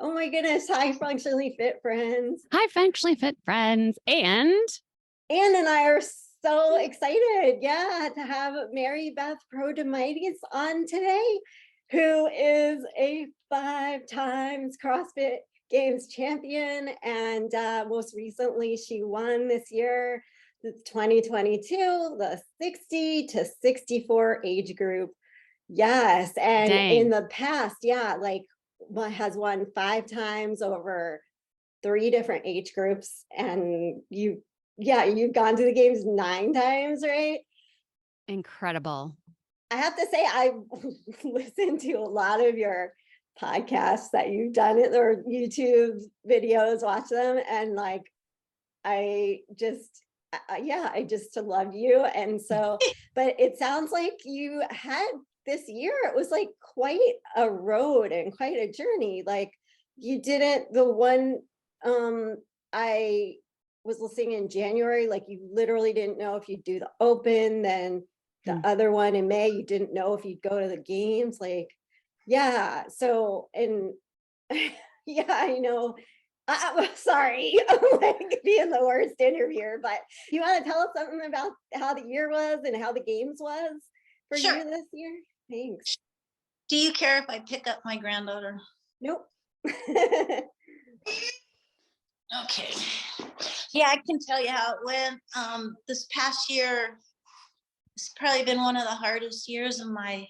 Oh my goodness. Hi, Functionally Fit friends. Hi, Functionally Fit friends. And Anne and I are so excited, to have Mary Beth Prodromides on today, who is a 5 times CrossFit Games champion. And most recently, she won this year, the 2022, the 60 to 64 age group. Yes. And in the past, has won 5 times over 3 different age groups. And you've gone to the games 9 times, right? incredible. I have to say, I listened to a lot of your podcasts that you've done it or YouTube videos, watch them. And I just, I just love you. And so, but it sounds like you had this year, it was like quite a road and quite a journey. Like you didn't, the one I was listening in January, like you literally didn't know if you'd do the open, then the other one in May, you didn't know if you'd go to the games. So, and I know. I'm sorry, I'm like being the worst interviewer, but you want to tell us something about how the year was and how the games was for you this year? Thanks. Do you care if I pick up my granddaughter? Nope. Okay. Yeah, I can tell you how it went. This past year, it's probably been one of the hardest years of my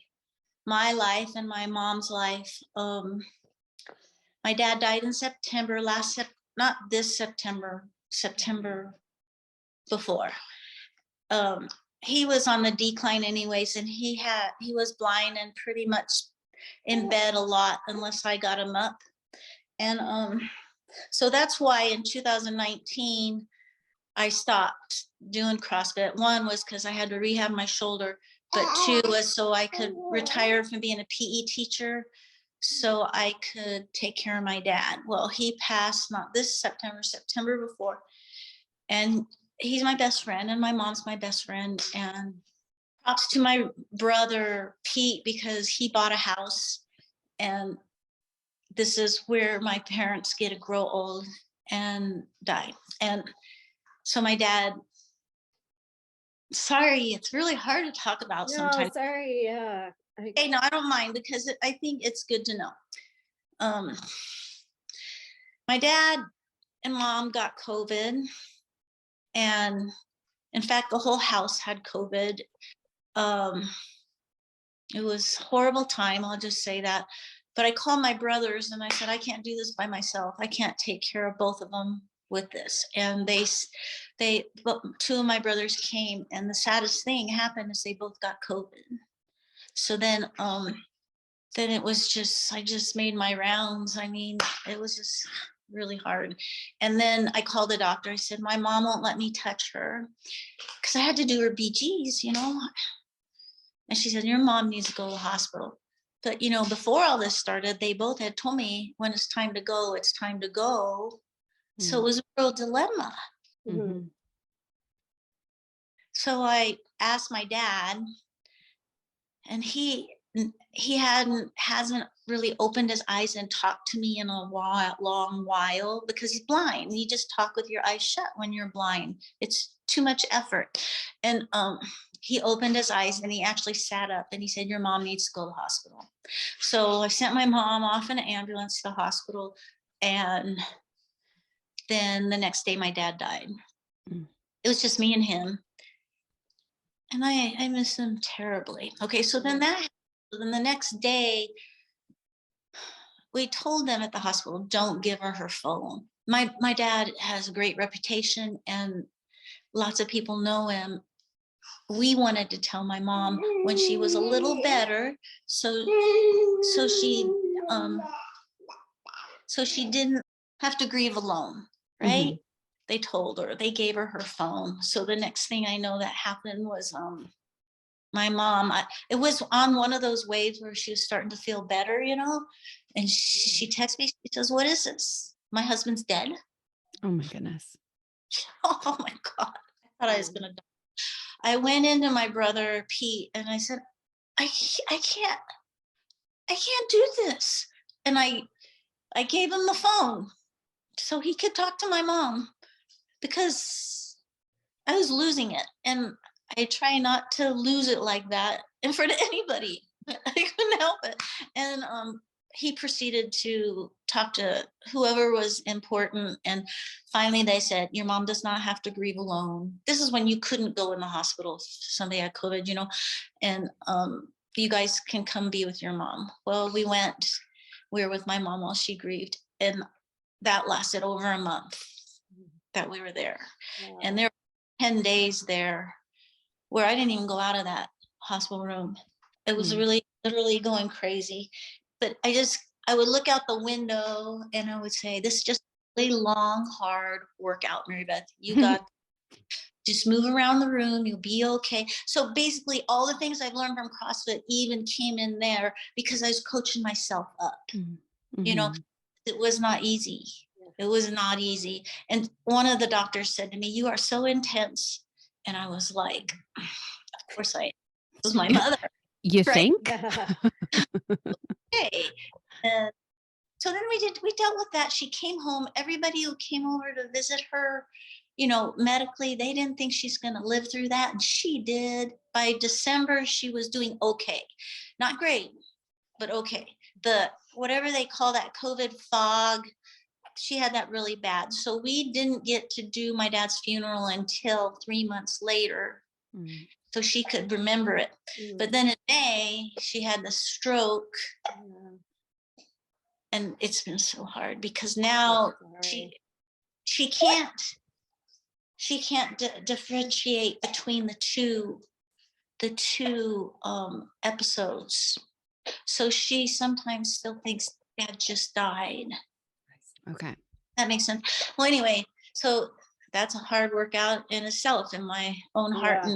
life and my mom's life. My dad died in September, not this September before. He was on the decline anyways, and he was blind and pretty much in bed a lot unless I got him up. And so that's why in 2019 I stopped doing CrossFit. One was because I had to rehab my shoulder, but 2 was so I could retire from being a PE teacher so I could take care of my dad. Well, he passed not this September before. And he's my best friend, and my mom's my best friend. And props to my brother, Pete, because he bought a house. And this is where my parents get to grow old and die. And so my dad, sorry, it's really hard to talk about sometimes. Sorry, yeah. Hey, no, I don't mind because I think it's good to know. My dad and mom got COVID. And in fact, the whole house had COVID. It was a horrible time, I'll just say that. But I called my brothers and I said, I can't do this by myself. I can't take care of both of them with this. And they 2 of my brothers came, and the saddest thing happened is they both got COVID. So then it was just, I just made my rounds. I mean, it was just really hard. And then I called the doctor. I said, my mom won't let me touch her because I had to do her BGs, And she said, your mom needs to go to the hospital. But, before all this started, they both had told me when it's time to go, it's time to go. So it was a real dilemma. Mm-hmm. So I asked my dad, and he hasn't really opened his eyes and talked to me in a long while because he's blind. You just talk with your eyes shut when you're blind. It's too much effort. And he opened his eyes and he actually sat up and he said, your mom needs to go to the hospital. So I sent my mom off in an ambulance to the hospital. And then the next day my dad died. It was just me and him. And I miss him terribly. Okay, so then the next day, we told them at the hospital, don't give her her phone. My dad has a great reputation and lots of people know him. We wanted to tell my mom when she was a little better, so she didn't have to grieve alone, right? They told her, they gave her her phone. So the next thing I know that happened was my mom, it was on one of those waves where she was starting to feel better, and she texted me, she says, what is this? My husband's dead. Oh my goodness. Oh my God. I thought I was going to die. I went into my brother, Pete, and I said, I can't do this. And I gave him the phone so he could talk to my mom because I was losing it. And I try not to lose it like that in front of anybody. I couldn't help it. And he proceeded to talk to whoever was important. And finally they said, your mom does not have to grieve alone. This is when you couldn't go in the hospital if somebody had COVID, you know, and you guys can come be with your mom. Well, we were with my mom while she grieved. And that lasted over a month that we were there. Wow. And there were 10 days there where I didn't even go out of that hospital room. It was really literally going crazy. But I would look out the window and I would say, this is just a really long, hard workout, Mary Beth. You got just move around the room, you'll be okay. So basically all the things I've learned from CrossFit even came in there because I was coaching myself up. You know, it was not easy. It was not easy. And one of the doctors said to me, you are so intense. And I was like, of course I am. This is my mother. You right? think? Okay. And so then we dealt with that. She came home. Everybody who came over to visit her, you know, medically, they didn't think she's going to live through that. And she did. By December, she was doing okay. Not great, but okay. Whatever they call that COVID fog, she had that really bad. So we didn't get to do my dad's funeral until 3 months later. So she could remember it. But then in May, she had the stroke. And it's been so hard because now she can't differentiate between the two episodes. So she sometimes still thinks dad just died. Okay. That makes sense. Well, anyway, so that's a hard workout in itself in my own heart.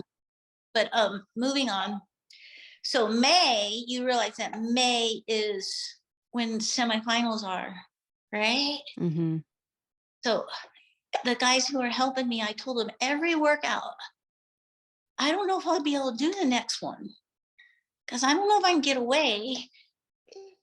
But moving on. So May, you realize that May is when semifinals are, right? So the guys who are helping me, I told them every workout, I don't know if I'll be able to do the next one because I don't know if I can get away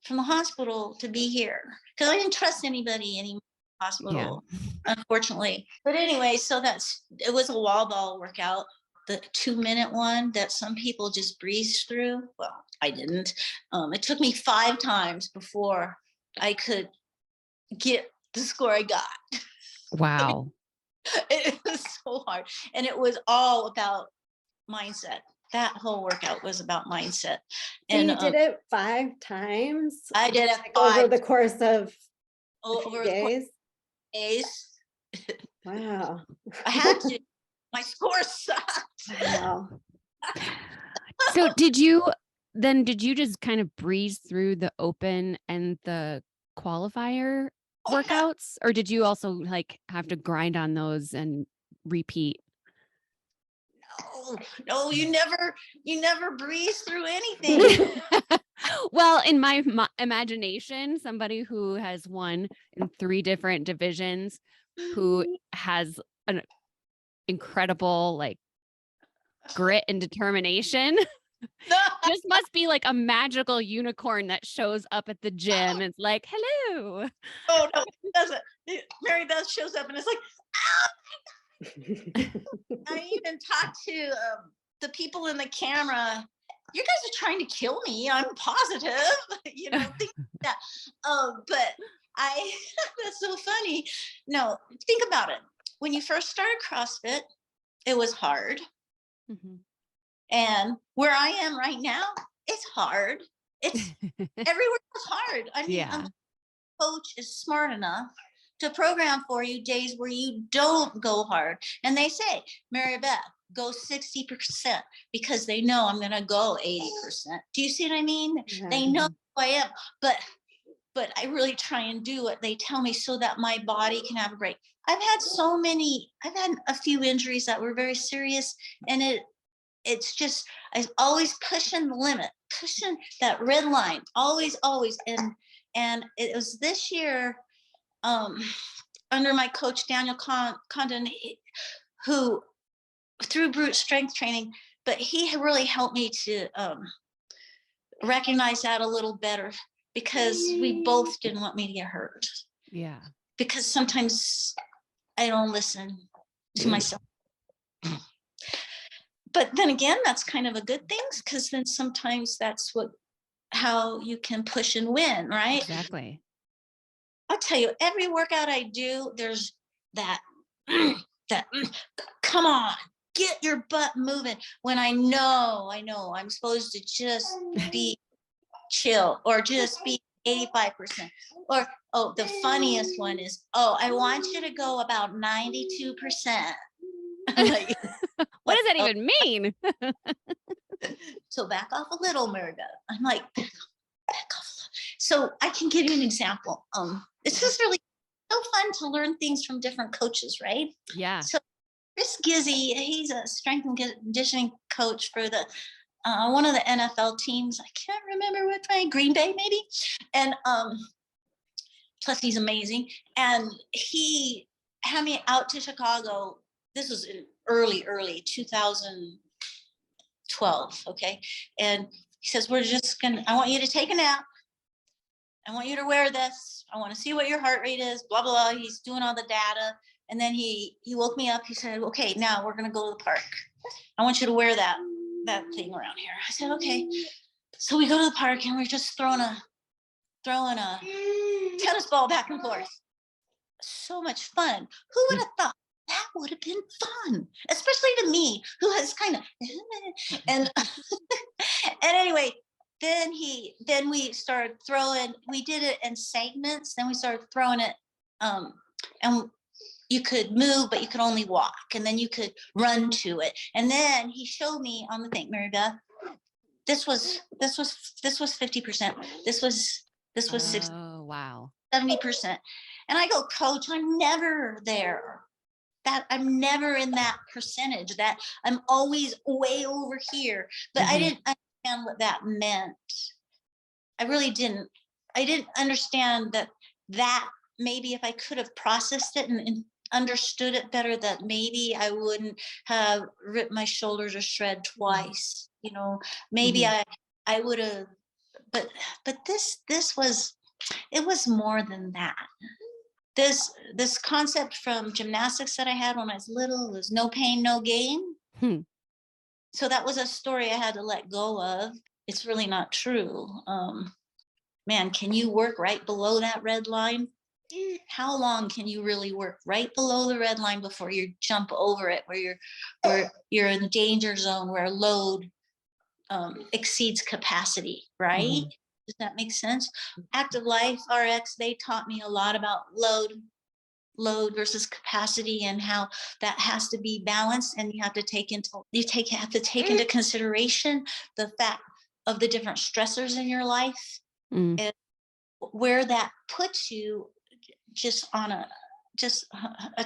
from the hospital to be here because I didn't trust anybody in the hospital, unfortunately. But anyway, so it was a wall ball workout. The 2-minute one that some people just breeze through. Well, I didn't. It took me 5 times before I could get the score I got. Wow. It was so hard. And it was all about mindset. That whole workout was about mindset. So and you did it 5 times? I did it over the course of over days? days. Wow. I had to. My score sucked. Wow. So did you just kind of breeze through the open and the qualifier workouts, or did you also like have to grind on those and repeat? No, you never breeze through anything. Well, in my imagination, somebody who has won in 3 different divisions, who has an incredible like grit and determination, just must be like a magical unicorn that shows up at the gym. It's like, hello. Oh no, it doesn't. Mary Beth shows up and it's like, I even talked to the people in the camera. You guys are trying to kill me. I'm positive, you know, things like that. But that's so funny. No, think about it. When you first started CrossFit, it was hard. And where I am right now, it's hard. It's everywhere is hard. I mean, a coach is smart enough to program for you days where you don't go hard. And they say, Mary Beth, go 60% because they know I'm going to go 80%. Do you see what I mean? They know who I am, but I really try and do what they tell me so that my body can have a break. I've had a few injuries that were very serious, and it's just, I'm always pushing the limit, pushing that red line, always. And it was this year, under my coach, Daniel Condon, who through brute strength training, but he really helped me to recognize that a little better. because we both didn't want me to get hurt. Yeah. Because sometimes I don't listen to myself. But then again, that's kind of a good thing, because then sometimes that's how you can push and win, right? Exactly. I'll tell you, every workout I do, there's that, come on, get your butt moving. When I know I'm supposed to just be chill, or just be 85%. Or, oh, the funniest one is, oh, I want you to go about 92%. Like, What does that oh, even mean? so back off a little, Mary Beth. I'm like, back off. So I can give you an example. This is really so fun to learn things from different coaches, right? Yeah. So Chris Gizzy, he's a strength and conditioning coach for the one of the NFL teams. I can't remember which one, Green Bay maybe. And plus he's amazing. And he had me out to Chicago. This was in early 2012. Okay. And he says, I want you to take a nap. I want you to wear this. I want to see what your heart rate is, blah, blah, blah. He's doing all the data. And then he woke me up. He said, okay, now we're going to go to the park. I want you to wear that thing around here. I said, okay. So we go to the park and we're just throwing a tennis ball back and forth. So much fun. Who would have thought that would have been fun? Especially to me, who has kind of, and anyway, then we started throwing, we did it in segments. Then we started throwing it, and you could move, but you could only walk, and then you could run to it. And then he showed me on the thing, Mary Beth, this was 50%. This was 60, Oh, wow. 70%. And I go, Coach, I'm never there. That I'm never in that percentage, that I'm always way over here. But I didn't understand what that meant. I really didn't. I didn't understand that maybe if I could have processed it and understood it better, that maybe I wouldn't have ripped my shoulders or shred twice. You know, maybe I would have, but this was, it was more than that. This concept from gymnastics that I had when I was little was no pain, no gain. So that was a story I had to let go of. It's really not true. Man, can you work right below that red line? How long can you really work right below the red line before you jump over it, where you're in the danger zone, where load exceeds capacity, right? Does that make sense? Active Life RX, they taught me a lot about load versus capacity, and how that has to be balanced, and you have to take into consideration the fact of the different stressors in your life, and where that puts you just on a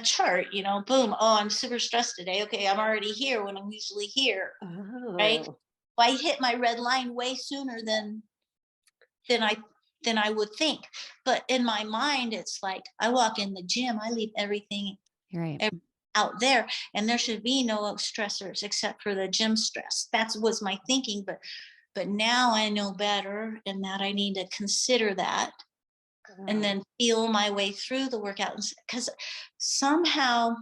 chart, you know, boom, oh, I'm super stressed today. Okay, I'm already here when I'm usually here, right? I hit my red line way sooner than I would think. But in my mind, it's like I walk in the gym, I leave everything out there, and there should be no stressors except for the gym stress. That was my thinking, but now I know better, and that I need to consider that, and then feel my way through the workout. Because somehow,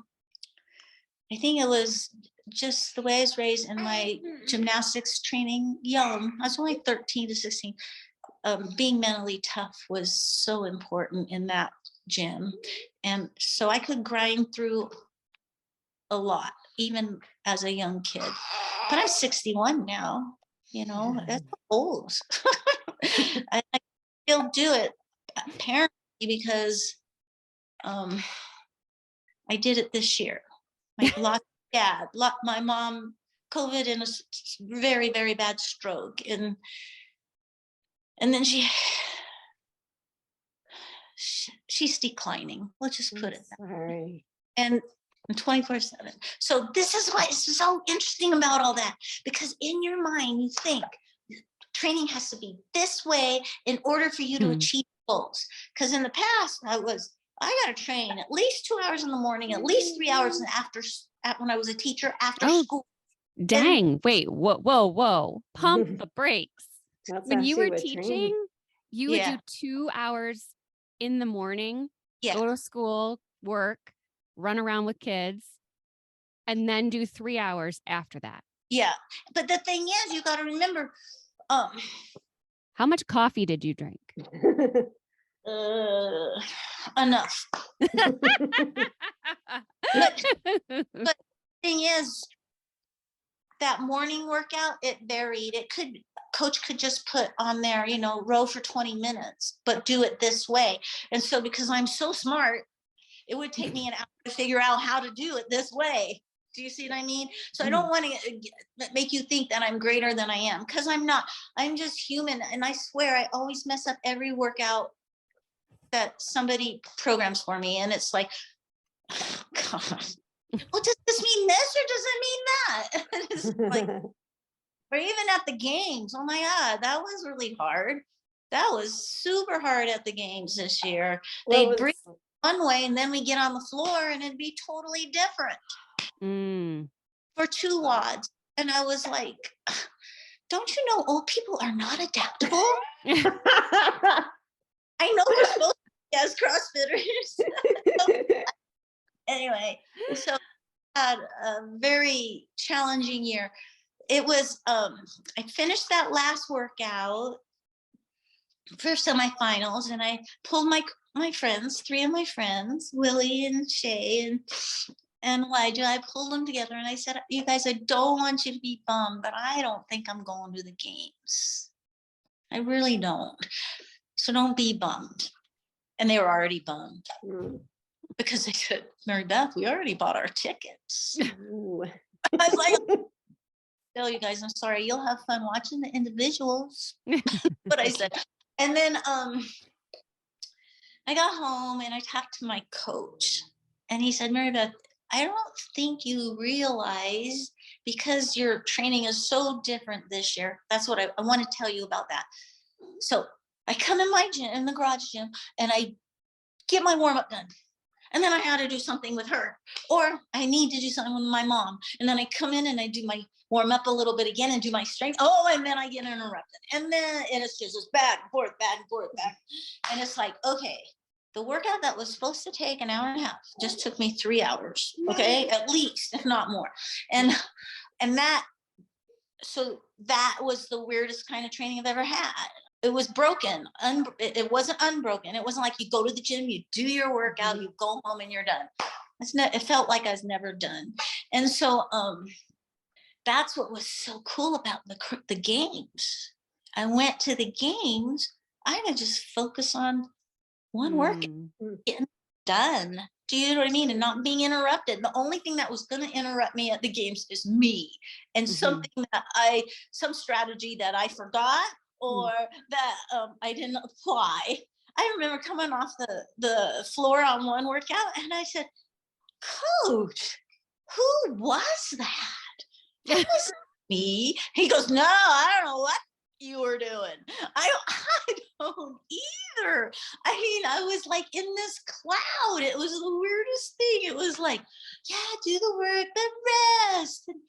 I think it was just the way I was raised in my gymnastics training young. I was only 13 to 16. Being mentally tough was so important in that gym. And so I could grind through a lot, even as a young kid. But I'm 61 now, you know, that's old. I still do it, apparently, because I did it this year. My mom, COVID, and a very, very bad stroke. And then she's declining. Let's just put it that way. And 24/7. So this is what is so interesting about all that, because in your mind, you think training has to be this way in order for you to achieve goals. Because in the past, I got to train at least 2 hours in the morning, at least 3 hours when I was a teacher after school. Dang. Wait, whoa. Pump the brakes. That's when you were actually what teaching, training- You would Yeah. do 2 hours in the morning, Yeah. go to school, work, run around with kids, and then do 3 hours after that. Yeah. But the thing is, you got to remember, How much coffee did you drink? enough. But thing is, that morning workout, it varied. Coach could just put on there, row for 20 minutes, but do it this way. And so because I'm so smart, it would take me an hour to figure out how to do it this way. Do you see what I mean? So I don't want to make you think that I'm greater than I am, because I'm not. I'm just human. And I swear I always mess up every workout that somebody programs for me. And it's like, oh, God. Well, does this mean this or does it mean that? It's like, or even at the games. Oh my God, that was really hard. That was super hard at the games this year. They'd bring one way and then we get on the floor and it'd be totally different for 2 wads. And I was like, don't you know old people are not adaptable? I know we're supposed to be as CrossFitters. Anyway, so I had a very challenging year. It was, I finished that last workout for semifinals, and I pulled my friends, 3 of my friends, Willie and Shay and Elijah. I pulled them together and I said, you guys, I don't want you to be bummed, but I don't think I'm going to the games. I really don't. So don't be bummed. And they were already bummed. Because they said, Mary Beth, we already bought our tickets. I was like, tell you guys, I'm sorry, you'll have fun watching the individuals. But I said, and then I got home and I talked to my coach, and he said, Mary Beth, I don't think you realize, because your training is so different this year. That's what I want to tell you about that. So I come in my gym, in the garage gym, and I get my warm-up done. And then I had to do something with her, or I need to do something with my mom. And then I come in and I do my warm up a little bit again and do my strength. Oh, and then I get interrupted. And then it's just this back and forth, back and forth, back. And it's like, okay, the workout that was supposed to take an hour and a half just took me 3 hours. Okay, at least, if not more. And that, so that was the weirdest kind of training I've ever had. It was broken. It wasn't unbroken. It wasn't like you go to the gym, you do your workout, you go home and you're done. It felt like I was never done. And so that's what was so cool about the games. I went to the games. I could just focus on one workout, getting done. Do you know what I mean? And not being interrupted. The only thing that was going to interrupt me at the games is me, and something that some strategy that I forgot, or that I didn't apply. I remember coming off the floor on one workout and I said, Coach, who was that? That wasn't me. He goes, no, I don't know what you were doing. I don't either. I mean, I was like in this cloud. It was the weirdest thing. It was like, yeah, do the work, then rest. And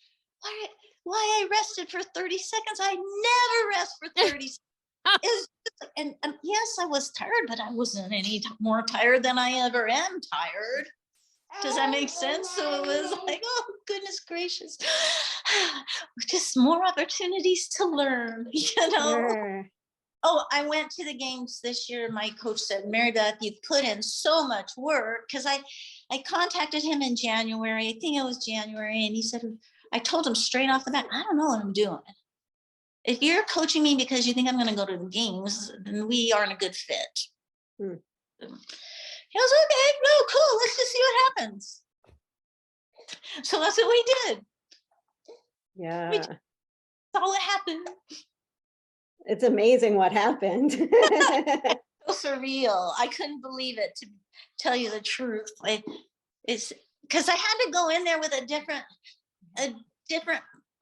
why I rested for 30 seconds. I never rest for 30 seconds. And yes, I was tired, but I wasn't any more tired than I ever am tired. Does that make sense? So it was like, oh, goodness gracious. Just more opportunities to learn, Sure. Oh, I went to the games this year. My coach said, Mary Beth, you've put in so much work. Because I contacted him in January. I think it was January. And he said, I told him straight off the bat, I don't know what I'm doing. If you're coaching me because you think I'm going to go to the games, then we aren't a good fit. He goes, okay, no, cool. Let's just see what happens. So that's what we did. Yeah. We saw what happened. It's amazing what happened. So surreal. I couldn't believe it, to tell you the truth. It's because I had to go in there with a different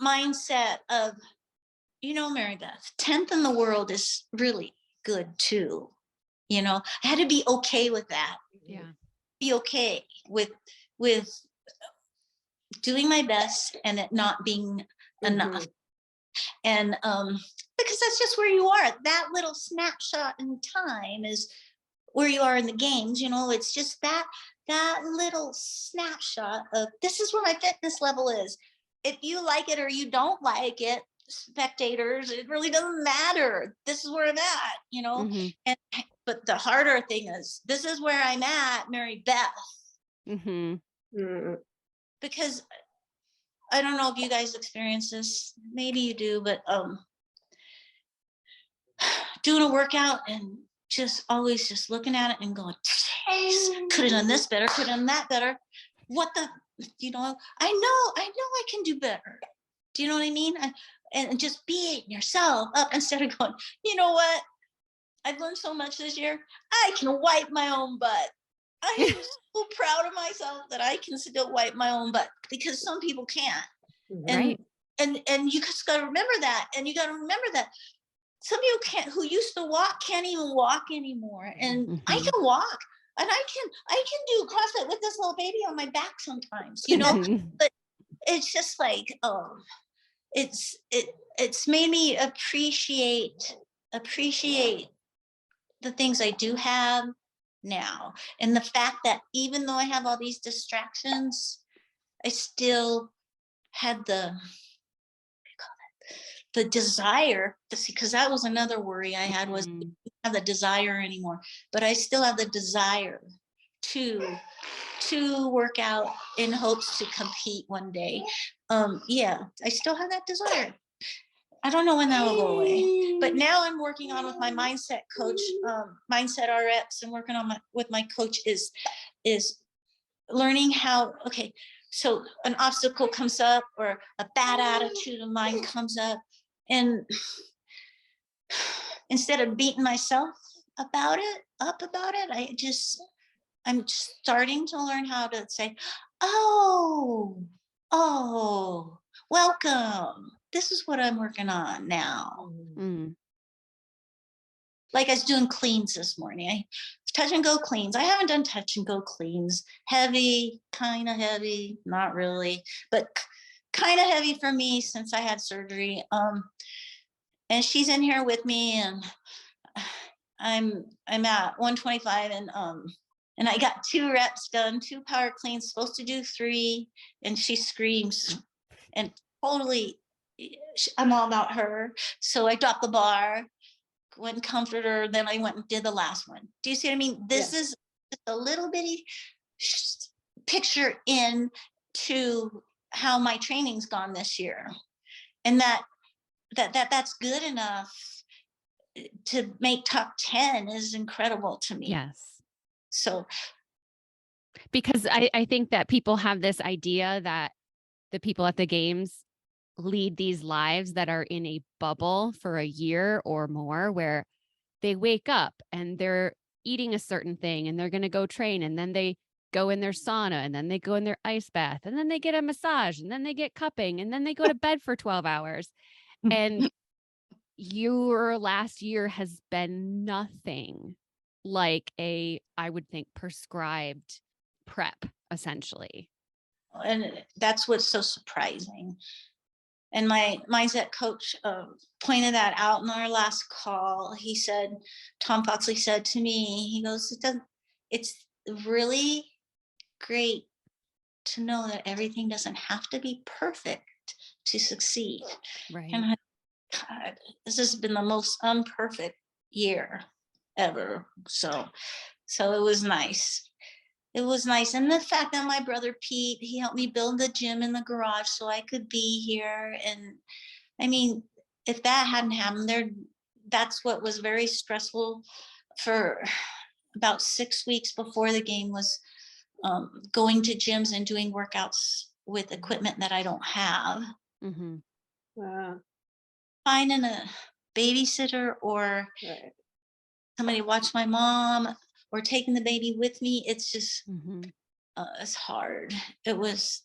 mindset of, Mary Beth, 10th in the world is really good too. I had to be okay with that. Yeah. Be okay with doing my best and it not being enough. And because because that's just where you are. That little snapshot in time is where you are in the games. You know, it's just that little snapshot of this is where my fitness level is. If you like it or you don't like it, spectators, it really doesn't matter. This is where I'm at, you know. And but the harder thing is, this is where I'm at, Mary Beth. Because I don't know if you guys experience this, maybe you do, but doing a workout and just always just looking at it and going, could have done this better, could have done that better. What the, you know, I know I can do better. Do you know what I mean? And just beating yourself up instead of going, you know what? I've learned so much this year. I can wipe my own butt. I am so proud of myself that I can still wipe my own butt, because some people can't. Right. And you just got to remember that. And you got to remember that some people can't, who used to walk, can't even walk anymore. And I can walk, and I can do CrossFit with this little baby on my back sometimes, you know. But it's just like, it's made me appreciate the things I do have now, and the fact that even though I have all these distractions, I still had the desire to see, because that was another worry I had, was I didn't have the desire anymore, but I still have the desire to work out in hopes to compete one day. Yeah, I still have that desire. I don't know when that will go away, but now I'm working on with my mindset coach, Mindset RX, and working on with my coach is learning how, okay, so an obstacle comes up or a bad attitude of mine comes up, and instead of beating myself about it, I'm starting to learn how to say, oh, welcome. This is what I'm working on now. Like I was doing cleans this morning. Touch and go cleans. I haven't done touch and go cleans. Heavy, kind of heavy, not really, but kind of heavy for me since I had surgery. And she's in here with me, and I'm at 125, and I got 2 reps done, 2 power cleans, supposed to do 3, and she screams, and totally, I'm all about her. So I dropped the bar, went and comforted her, then I went and did the last one. Do you see what I mean? This is a little bitty picture into how my training's gone this year, and that's good enough to make top 10 is incredible to me. Yes. So, because I think that people have this idea that the people at the games lead these lives that are in a bubble for a year or more, where they wake up and they're eating a certain thing and they're going to go train, and then they go in their sauna, and then they go in their ice bath, and then they get a massage, and then they get cupping, and then they go to bed for 12 hours. And your last year has been nothing like I would think, prescribed prep, essentially. and that's what's so surprising. And my mindset coach pointed that out in our last call. He said, Tom Foxley said to me, he goes, it's really great to know that everything doesn't have to be perfect to succeed. Right. And God, this has been the most imperfect year ever. So it was nice. It was nice. And the fact that my brother Pete, he helped me build the gym in the garage so I could be here. And I mean, if that hadn't happened, that's what was very stressful for about 6 weeks before the game, was going to gyms and doing workouts with equipment that I don't have. Wow. Finding a babysitter or somebody to watch my mom, or taking the baby with me, it's just it's hard. It was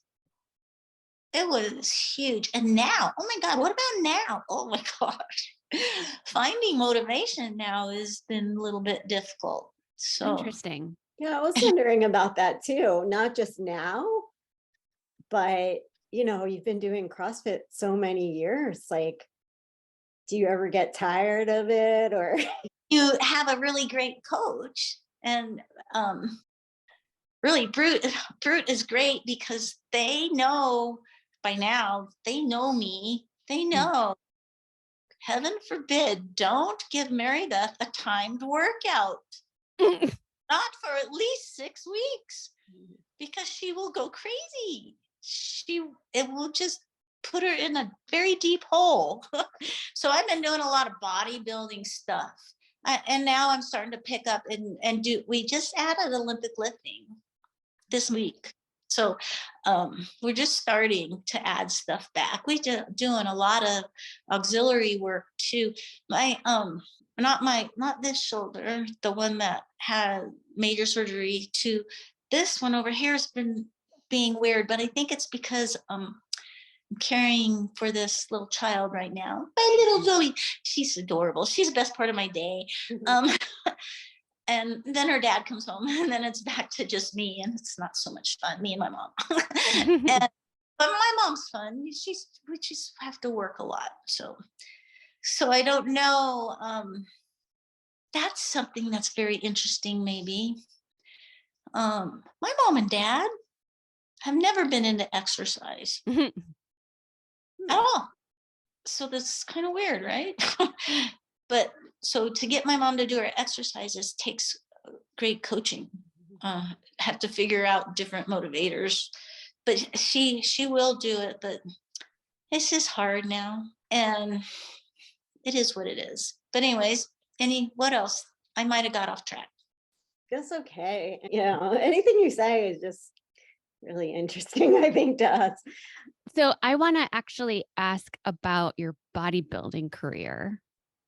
huge. And now, oh my God, what about now? Oh my gosh, finding motivation now has been a little bit difficult. So interesting. Yeah, I was wondering about that too. Not just now, but you know, you've been doing CrossFit so many years. Like, do you ever get tired of it, or? You have a really great coach, and really Brute is great because they know by now, they know me, they know, heaven forbid, don't give Mary Beth a timed workout, not for at least 6 weeks, because she will go crazy. It will just put her in a very deep hole. So I've been doing a lot of bodybuilding stuff. And now I'm starting to pick up and do, we just added Olympic lifting this week. So we're just starting to add stuff back. We doing a lot of auxiliary work too. My not this shoulder, the one that had major surgery, to this one over here has been being weird, but I think it's because I'm caring for this little child right now. My little Zoe, she's adorable. She's the best part of my day. And then her dad comes home, and then it's back to just me, and it's not so much fun, me and my mom. But my mom's fun. We just have to work a lot. So I don't know. That's something that's very interesting, maybe. My mom and dad have never been into exercise at all. So that's kind of weird, right? But so to get my mom to do her exercises takes great coaching. Have to figure out different motivators, but she will do it. But it's just hard now, and it is what it is. But anyways, what else? I might have got off track. That's okay. Anything you say is just really interesting, I think, to us. So I want to actually ask about your bodybuilding career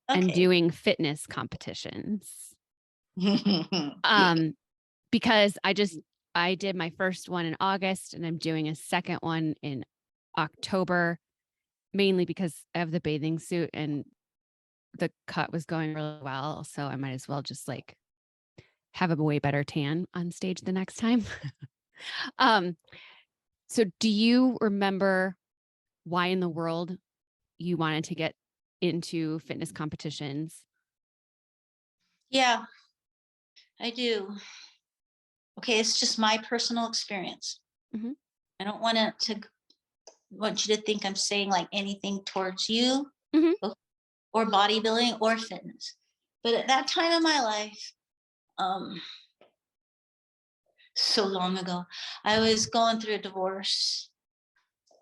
and doing fitness competitions. Because I did my first one in August, and I'm doing a second one in October, mainly because I have the bathing suit and the cut was going really well. So I might as well just like have a way better tan on stage the next time. So do you remember why in the world you wanted to get into fitness competitions? Yeah, I do. Okay, it's just my personal experience. I don't want you to think I'm saying like anything towards you or bodybuilding or fitness. But at that time in my life, so long ago, I was going through a divorce.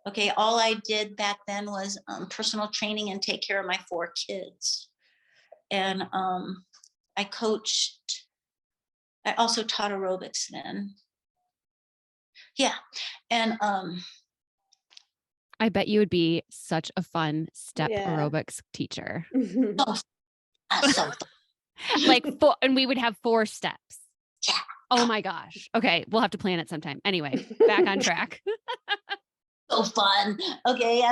Okay, all I did back then was personal training and take care of my 4 kids. And I coached. I also taught aerobics then. Yeah. And I bet you would be such a fun step aerobics teacher. so Like and we would have 4 steps. Yeah. Oh my gosh. Okay, we'll have to plan it sometime. Anyway, back on track. So fun. Okay.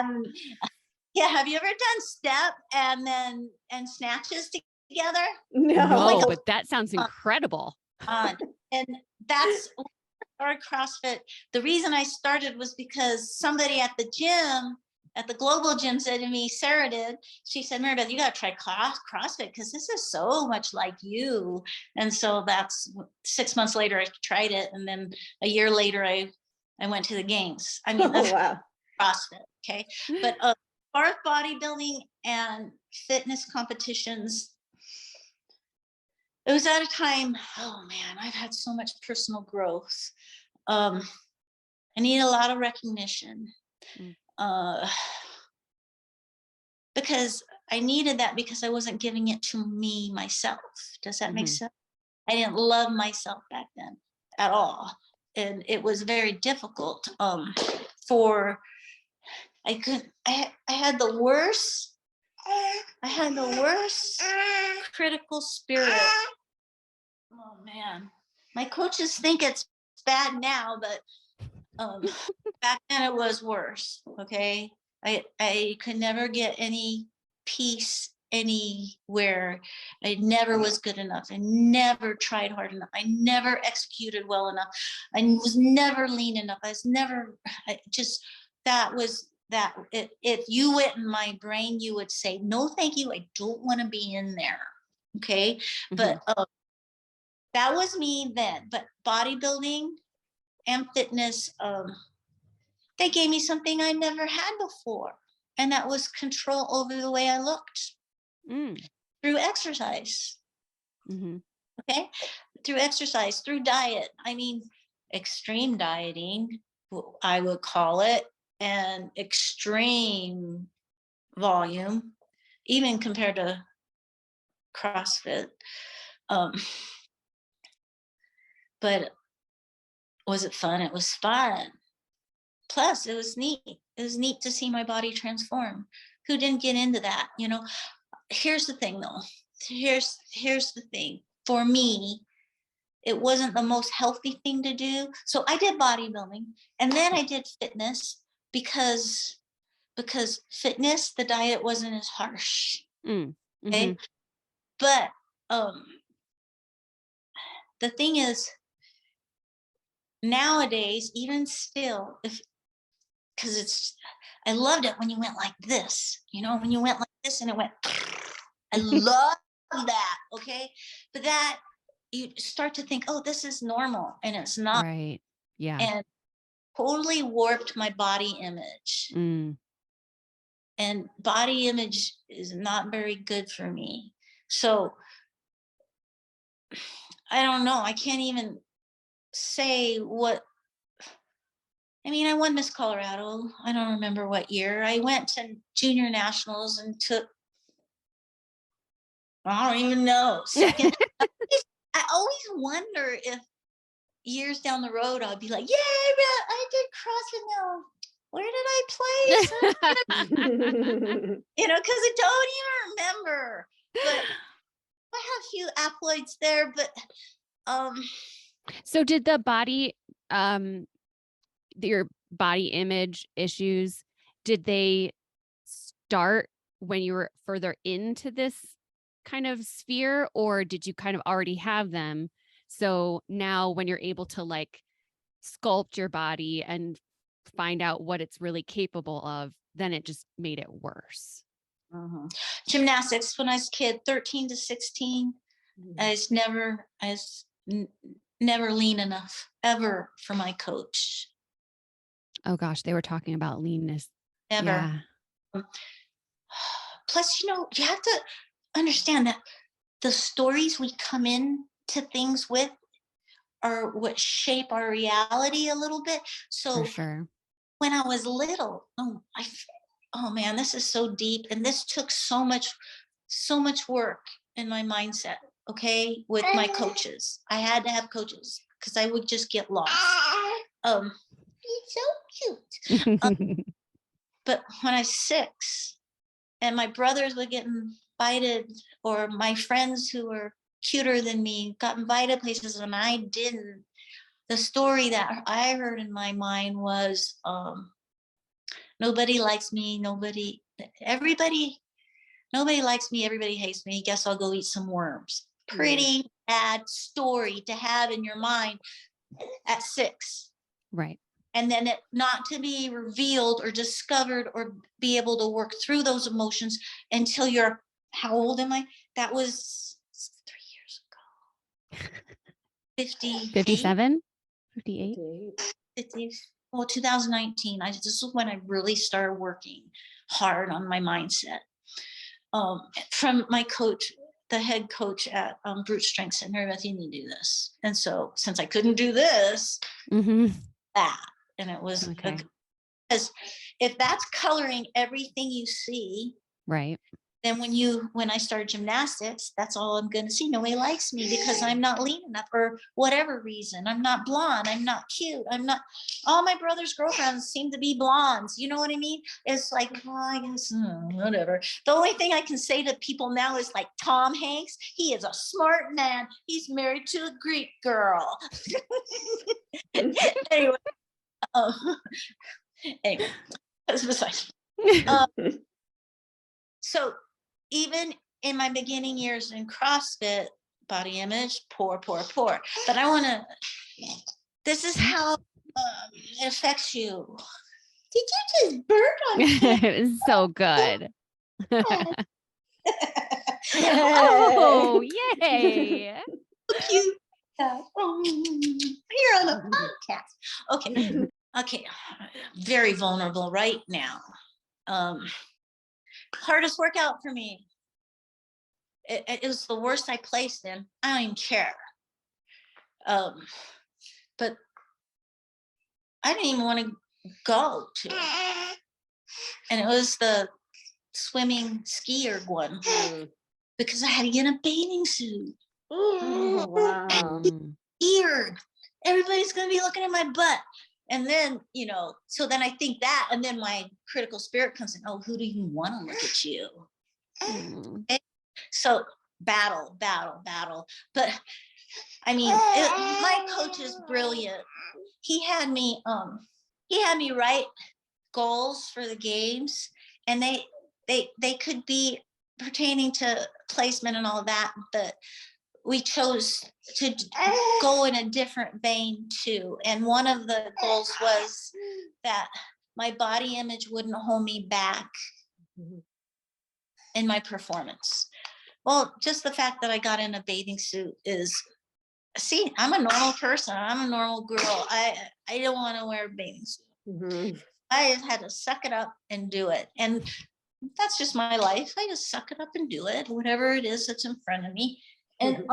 Yeah. Have you ever done step and snatches together? No, but that sounds incredible. And that's our CrossFit. The reason I started was because somebody at the gym, at the global gym, said to me, Sarah did, she said, Mary Beth, you got to try CrossFit because this is so much like you. And so that's 6 months later, I tried it. And then a year later, I went to the games. I mean, that's CrossFit. Okay. But as far as bodybuilding and fitness competitions, it was at a time, oh man, I've had so much personal growth. I need a lot of recognition. Because I needed that because I wasn't giving it to me myself. Does that make sense? I didn't love myself back then at all. And it was very difficult I had the worst critical spirit. Oh man, my coaches think it's bad now, but back then it was worse. Okay. I could never get any peace anywhere. I never was good enough. I never tried hard enough. I never executed well enough. I was never lean enough. That was that if you went in my brain, you would say, no, thank you. I don't want to be in there. Okay. But that was me then. But bodybuilding and fitness, they gave me something I never had before. And that was control over the way I looked through exercise. Okay. Through exercise, through diet. I mean, extreme dieting, I would call it, and extreme volume, even compared to CrossFit. But was it fun? It was fun. Plus, it was neat. It was neat to see my body transform. Who didn't get into that? You know, here's the thing though. Here's the thing. For me, it wasn't the most healthy thing to do. So I did bodybuilding and then I did fitness because fitness, the diet wasn't as harsh. Okay. But the thing is, nowadays, even still, because I loved it when you went like this, you know, when you went like this and it went, I love that. Okay. But that you start to think, oh, this is normal, and it's not. Right. Yeah. And totally warped my body image. And body image is not very good for me. So I don't know. I can't even say what. I mean, I won Miss Colorado. I don't remember what year. I went to junior nationals and took, I don't even know, second. I always wonder if years down the road, I'll be like, yeah, I did CrossFit now. Where did I place? You know, because I don't even remember. But I have a few athletes there, but so did the body your body image issues, did they start when you were further into this kind of sphere, or did you kind of already have them? So now when you're able to like sculpt your body and find out what it's really capable of, then it just made it worse. Gymnastics, when I was a kid, 13 to 16, I was never lean enough ever for my coach. Oh gosh, they were talking about leanness. Never. Yeah. Plus, you know, you have to understand that the stories we come in to things with are what shape our reality a little bit. So for sure. When I was little, oh man, this is so deep. And this took so much work in my mindset. Okay. With my coaches, I had to have coaches because I would just get lost. He's so cute. But when I was 6 and my brothers would get invited, or my friends who were cuter than me got invited places and I didn't, the story that I heard in my mind was, nobody likes me, nobody likes me, everybody hates me, guess I'll go eat some worms. Pretty bad story to have in your mind at 6. Right. And then it not to be revealed or discovered or be able to work through those emotions until you're, how old am I? That was 3 years ago. 57? 58? 50, well, 2019. This is when I really started working hard on my mindset. From my coach, the head coach at Brute Strength said, Mary Beth, you need to do this. And so since I couldn't do this, that, and it was because if that's coloring everything you see, right, then when I started gymnastics, that's all I'm going to see. Nobody likes me because I'm not lean enough for whatever reason. I'm not blonde. I'm not cute. I'm not. All my brother's girlfriends seem to be blondes. You know what I mean? It's like, well, I guess whatever. The only thing I can say to people now is like Tom Hanks. He is a smart man. He's married to a Greek girl. Anyway, that's besides. So even in my beginning years in CrossFit, body image, poor. But this is how it affects you. Did you just burp on camera? It was so good. Oh, Oh, yay. Cute. Yeah. You're on a podcast. Okay. Okay. Very vulnerable right now. Hardest workout for me. It was the worst I placed in. I don't even care. But I didn't even want to go to it. And it was the swimming skier one because I had to get in a bathing suit. Oh, wow. Weird. Everybody's going to be looking at my butt. And then, so then I think that, and then my critical spirit comes in. Oh, who do you want to look at you? Okay? So battle. But I mean, my coach is brilliant. He had me write goals for the games, and they could be pertaining to placement and all that, but we chose to go in a different vein too. And one of the goals was that my body image wouldn't hold me back in my performance. Well, just the fact that I got in a bathing suit is, see, I'm a normal person. I'm a normal girl. I don't want to wear a bathing suit. I just had to suck it up and do it. And that's just my life. I just suck it up and do it, whatever it is that's in front of me. And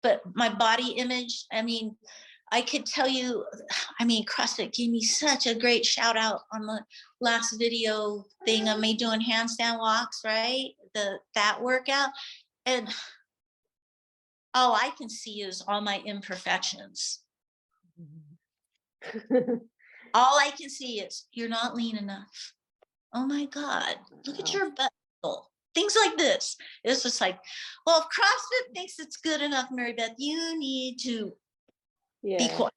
but my body image, I mean, I could tell you, I mean, CrossFit gave me such a great shout out on the last video thing of me doing handstand walks, right? That workout. And all I can see is all my imperfections. All I can see is you're not lean enough. Oh my God, look at your butt. Things like this. It's just like, well, if CrossFit thinks it's good enough, Mary Beth, you need to be quiet,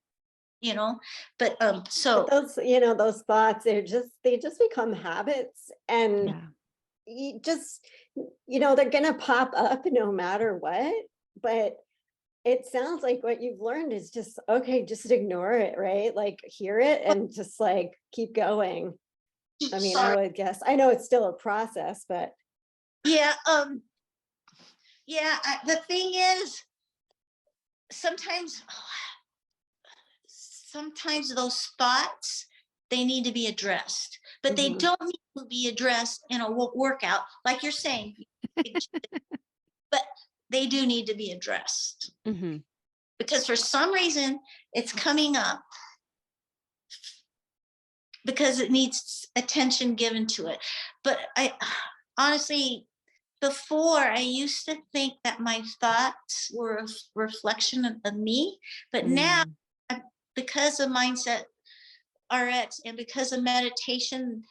But so but those thoughts, they just become habits, and you just, they're gonna pop up no matter what. But it sounds like what you've learned is just, okay, just ignore it, right? Like, hear it and just like keep going. I mean, I would guess, I know it's still a process, but the thing is, sometimes those thoughts, they need to be addressed, but they don't need to be addressed in a workout like you're saying. But they do need to be addressed because for some reason it's coming up because it needs attention given to it. But I honestly, before, I used to think that my thoughts were a reflection of me, but now, because of Mindset RX and because of meditation,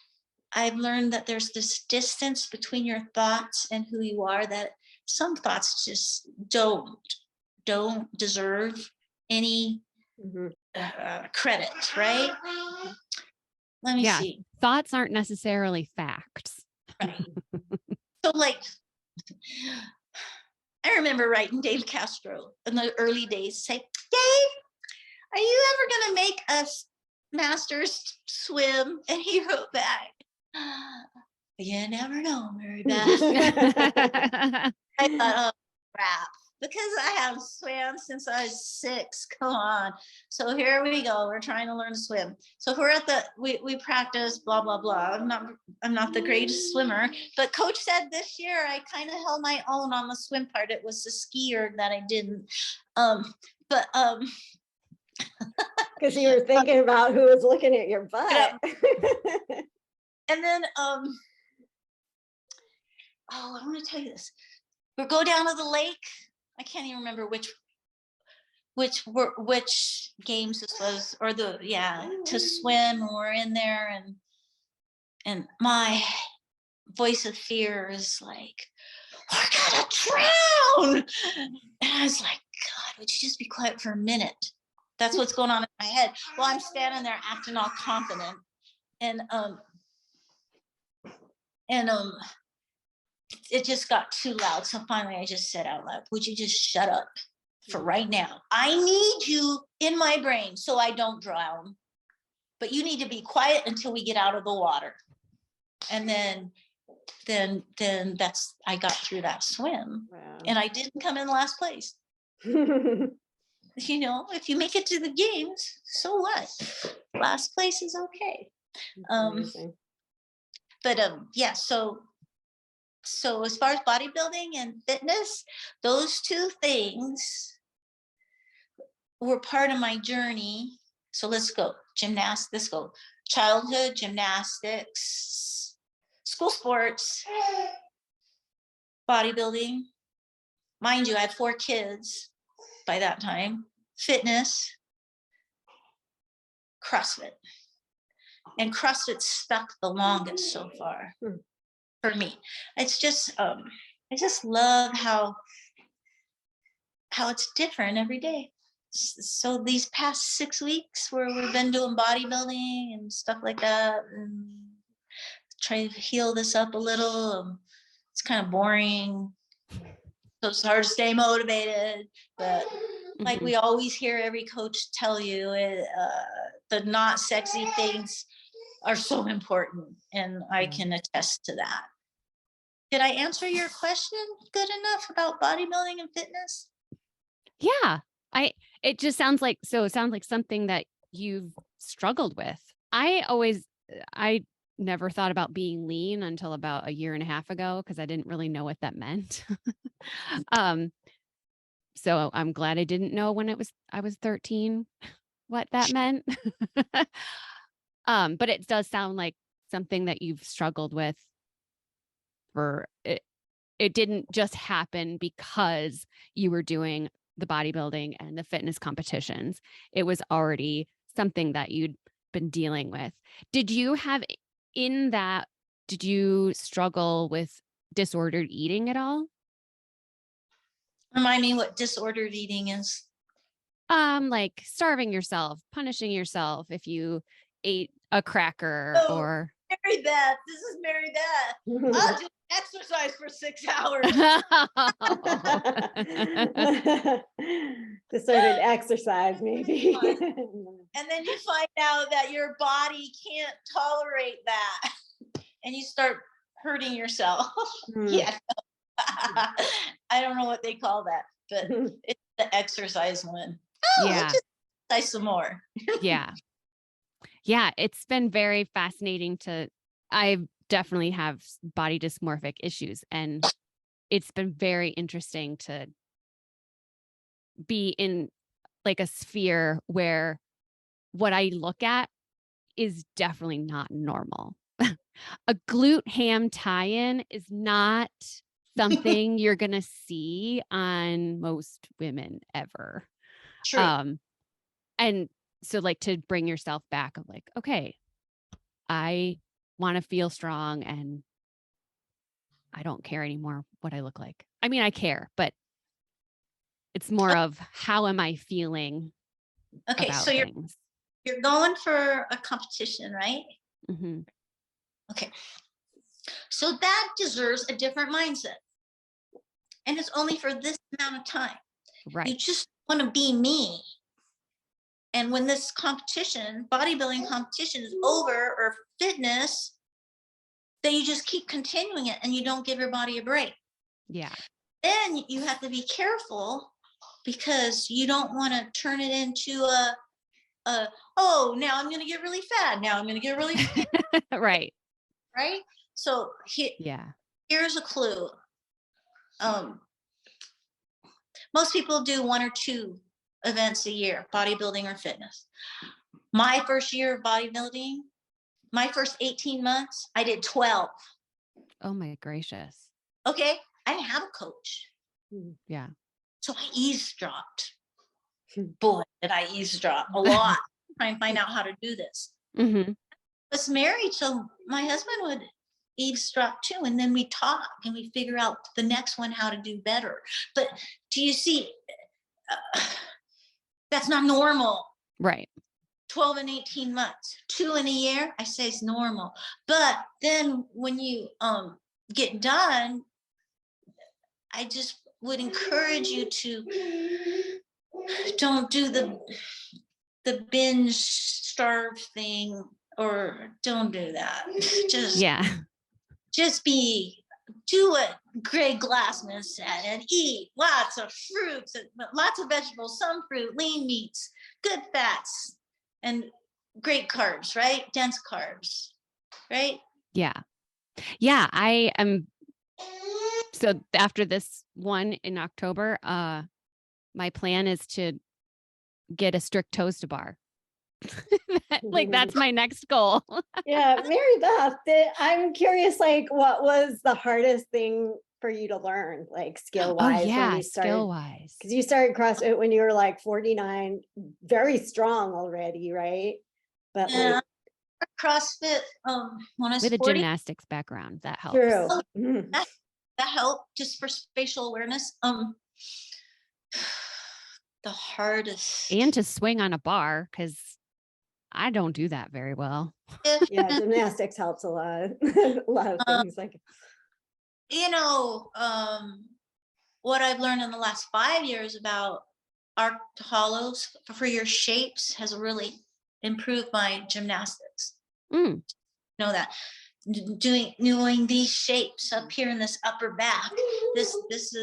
I've learned that there's this distance between your thoughts and who you are, that some thoughts just don't deserve any credit, right? Let me see. Thoughts aren't necessarily facts. Right. So like, I remember writing Dave Castro in the early days, say, Dave, are you ever going to make us masters swim? And he wrote back, you never know, Mary Beth. I thought, oh, crap. Because I haven't swam since I was 6. Come on. So here we go. We're trying to learn to swim. So we're at we practice, blah, blah, blah. I'm not the greatest swimmer, but coach said this year I kind of held my own on the swim part. It was the skier that I didn't. because you were thinking about who was looking at your butt. And then, I want to tell you this. We'll go down to the lake. I can't even remember which games this was, or to swim. We're in there, and my voice of fear is like, we're gonna drown. And I was like, God, would you just be quiet for a minute? That's what's going on in my head. Well, I'm standing there acting all confident, and it just got too loud. So finally I just said out loud, would you just shut up for right now? I need you in my brain so I don't drown. but you need to be quiet until we get out of the water. And then I got through that swim. Wow. And I didn't come in last place. If you make it to the games, so what? Last place is okay. Amazing. But yeah, so as far as bodybuilding and fitness, those two things were part of my journey. So let's go gymnastics. Let's go childhood gymnastics, school sports, bodybuilding. Mind you, I had 4 kids by that time. Fitness, CrossFit. And CrossFit stuck the longest so far for me. It's just, I just love how it's different every day. So these past 6 weeks where we've been doing bodybuilding and stuff like that, and trying to heal this up a little, it's kind of boring. So it's hard to stay motivated, but like we always hear every coach tell you, the not sexy things are so important, and I can attest to that. Did I answer your question good enough about bodybuilding and fitness? Yeah. It just sounds like something that you've struggled with. I never thought about being lean until about a year and a half ago, because I didn't really know what that meant. So I'm glad I didn't know when I was 13 what that meant. But it does sound like something that you've struggled with for it. It didn't just happen because you were doing the bodybuilding and the fitness competitions. It was already something that you'd been dealing with. Did you struggle with disordered eating at all? Remind me what disordered eating is. Like starving yourself, punishing yourself if you ate a cracker or Mary Beth, this is Mary Beth. I'll do exercise for 6 hours. Disordered exercise, maybe. And then you find out that your body can't tolerate that, and you start hurting yourself. Yeah. I don't know what they call that, but it's the exercise one. Yeah. Let's just exercise some more. Yeah. Yeah. It's been very fascinating I definitely have body dysmorphic issues, and it's been very interesting to be in like a sphere where what I look at is definitely not normal. A glute ham tie-in is not something you're going to see on most women ever. True. And so like to bring yourself back of like, okay, I want to feel strong and I don't care anymore what I look like. I mean, I care, but it's more of how am I feeling Okay, about so things. you're going for a competition, right? Mm-hmm. Okay. So that deserves a different mindset. And it's only for this amount of time. Right. You just want to be me. And when this competition, bodybuilding competition is over, or fitness, then you just keep continuing it and you don't give your body a break. Yeah. Then you have to be careful, because you don't want to turn it into oh, now I'm going to get really fat. Now I'm going to get really skinny. Right. Right. So here's a clue. Most people do 1 or 2 events a year, bodybuilding or fitness. My first year of bodybuilding, my first 18 months, I did 12. Oh my gracious. Okay. I didn't have a coach. Yeah. So I eavesdropped. Boy, did I eavesdrop a lot. Try and find out how to do this. Mm-hmm. I was married, so my husband would eavesdrop too, and then we talk and we figure out the next one how to do better. But do you see, that's not normal. Right. 12 and 18 months, 2 in a year, I say it's normal. But then when you get done, I just would encourage you to don't do the binge starve thing, or don't do that. Just do what Greg Glassman said and eat lots of fruits, lots of vegetables, some fruit, lean meats, good fats, and great carbs, right? Dense carbs, right? Yeah. I am. So after this one in October, my plan is to get a strict toast bar. Like that's my next goal. Yeah, Mary Beth, I'm curious, like, what was the hardest thing for you to learn, like skill-wise, when you started? Skill-wise. Because you started CrossFit when you were like 49, very strong already, right? But Yeah, CrossFit, when I was with a 40, gymnastics background, that helps. true. that helped just for spatial awareness. The hardest. And to swing on a bar, because I don't do that very well. Yeah, gymnastics helps a lot. A lot of things like, what I've learned in the last 5 years about arc to hollows for your shapes has really improved my gymnastics. Know that doing these shapes up here in this upper back, this is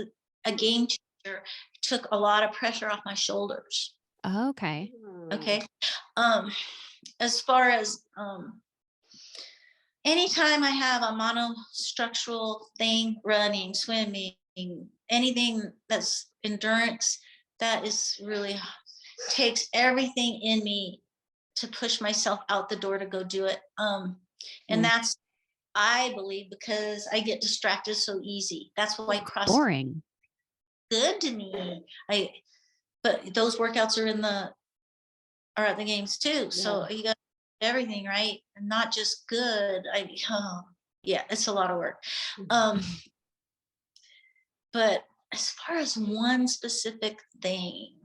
a game changer. Took a lot of pressure off my shoulders. Okay. As far as anytime I have a monostructural thing, running, swimming, anything that's endurance, that is really takes everything in me to push myself out the door to go do it. And that's, I believe, because I get distracted so easy. That's why CrossFit boring. Good to me. But those workouts are at the games too. So you got everything right, and not just good. It's a lot of work. But as far as one specific thing,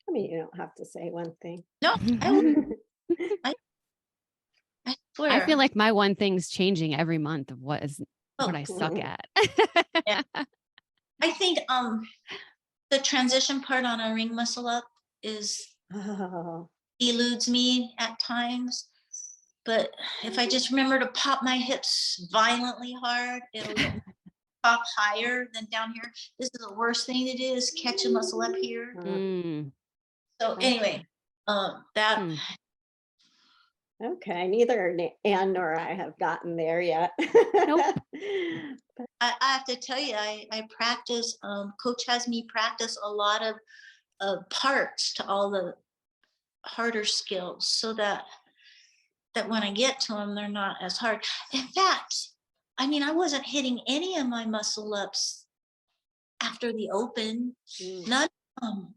I mean, you don't have to say one thing. no, I swear. I feel like my one thing's changing every month of what I suck at. Yeah. I think the transition part on a ring muscle up eludes me at times. But if I just remember to pop my hips violently hard, it'll pop higher than down here. This is the worst thing to do, is catch a muscle up here. So anyway, Okay, neither Ann nor I have gotten there yet. Nope. I have to tell you, I practice, coach has me practice a lot of parts to all the harder skills, so that when I get to them, they're not as hard. In fact, I mean, I wasn't hitting any of my muscle ups after the open. None of them.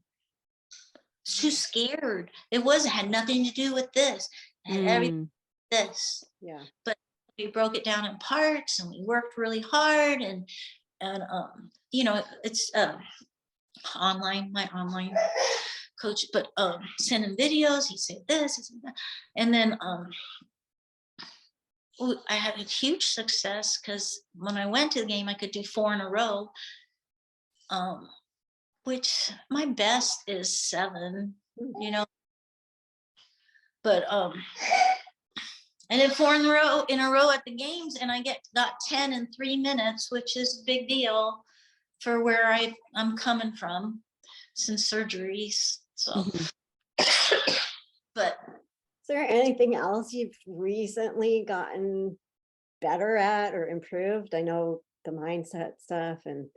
Too scared. It had nothing to do with this. It had this. Yeah. But we broke it down in parts, and we worked really hard, and it's online, my online coach, but send him videos. He said this, he said that. And then I had a huge success, because when I went to the game, I could do 4 in a row, which my best is 7, but and then 4 in a row at the games, and I got 10 in 3 minutes, which is a big deal for where I'm coming from since surgeries. So, but is there anything else you've recently gotten better at or improved? I know the mindset stuff, and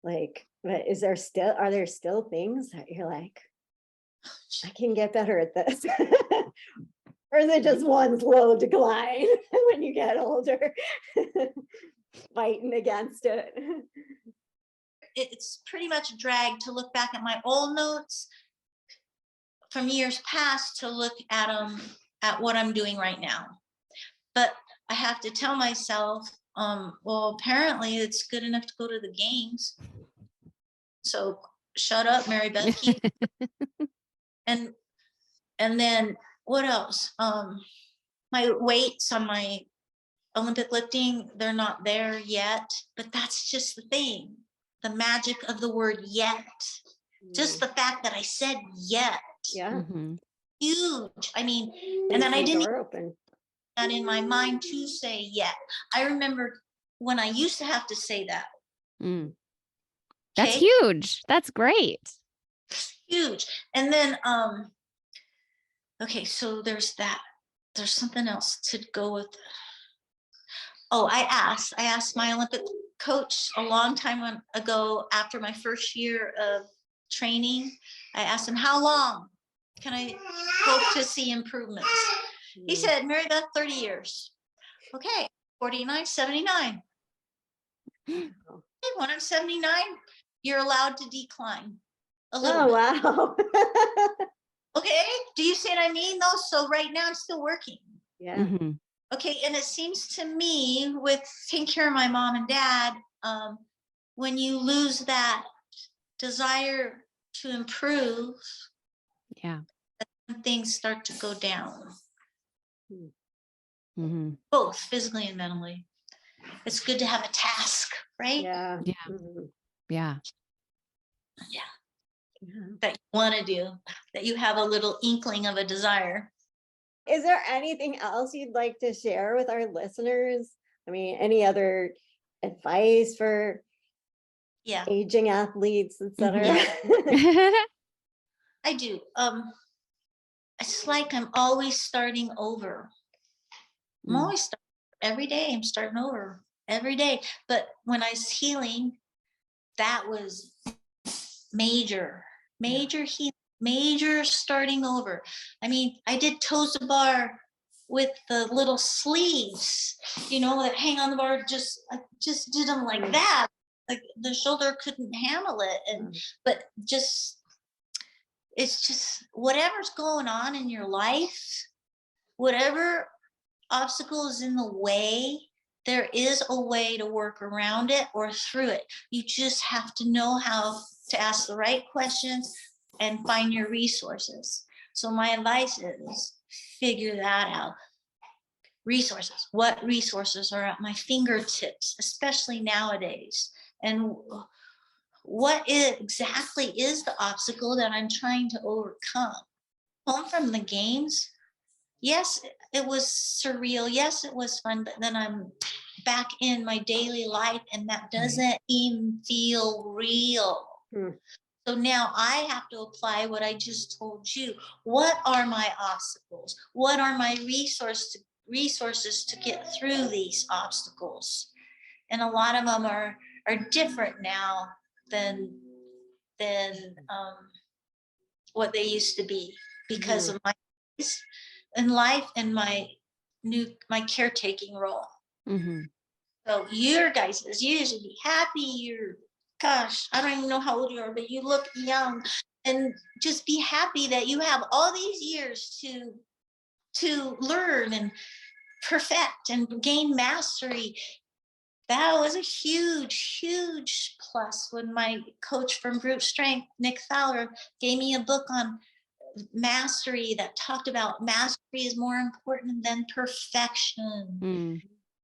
like, but are there still things that you're like, I can get better at this? Or is it just one slow decline when you get older, fighting against it? It's pretty much a drag to look back at my old notes from years past to look at them, at what I'm doing right now. But I have to tell myself, well, apparently it's good enough to go to the games. So shut up, Mary Beth. And then what else? My weights on my Olympic lifting, they're not there yet, but that's just the thing. The magic of the word yet. Just the fact that I said yes, Yeah. Mhm. huge. I mean, and then I Leaves the didn't door open. that in my mind to say yes. I remember when I used to have to say that. Mm. That's Okay, huge. That's great. huge. And then okay, so there's that. There's something else to go with. Oh, I asked my Olympic coach a long time ago after my first year of training. I asked him, how long can I hope to see improvements? He said, Mary Beth, 30 years. Okay, 49, 79. Okay, when I'm 79, you're allowed to decline a little Oh, bit. wow. Okay, do you see what I mean though? So right now I'm still working. Yeah. Mhm. Okay, and it seems to me with taking care of my mom and dad, when you lose that desire to improve, Yeah. things start to go down, Mhm. both physically and mentally. It's good to have a task, right? Yeah. Yeah. Mhm. Yeah. Yeah, Yeah. that you want to do, that you have a little inkling of a desire. Is there anything else you'd like to share with our listeners? I mean, any other advice for Yeah, aging athletes, etc.? I do. It's like I'm always starting over. I'm Mm. always starting every day. I'm starting over every day. But when I was healing, that was major healing, major starting over. I mean, I did toes to bar with the little sleeves, that hang on the bar. I just did them like that. Like the shoulder couldn't handle it, but it's just whatever's going on in your life, whatever obstacle is in the way, there is a way to work around it or through it. You just have to know how to ask the right questions and find your resources. So my advice is figure that out. Resources. What resources are at my fingertips, especially nowadays? And what exactly is the obstacle that I'm trying to overcome? Home from the games, yes, it was surreal. Yes, it was fun, but then I'm back in my daily life and that doesn't even feel real. So now I have to apply what I just told you. What are my obstacles? What are my resources to get through these obstacles? And a lot of them are different now than what they used to be because of my in life and my caretaking role. Mhm. So your guys, you should be happy. Gosh, I don't even know how old you are, but you look young, and just be happy that you have all these years to learn and perfect and gain mastery. That was a huge plus when my coach from Group Strength, Nick Fowler, gave me a book on mastery that talked about mastery is more important than perfection. Mm.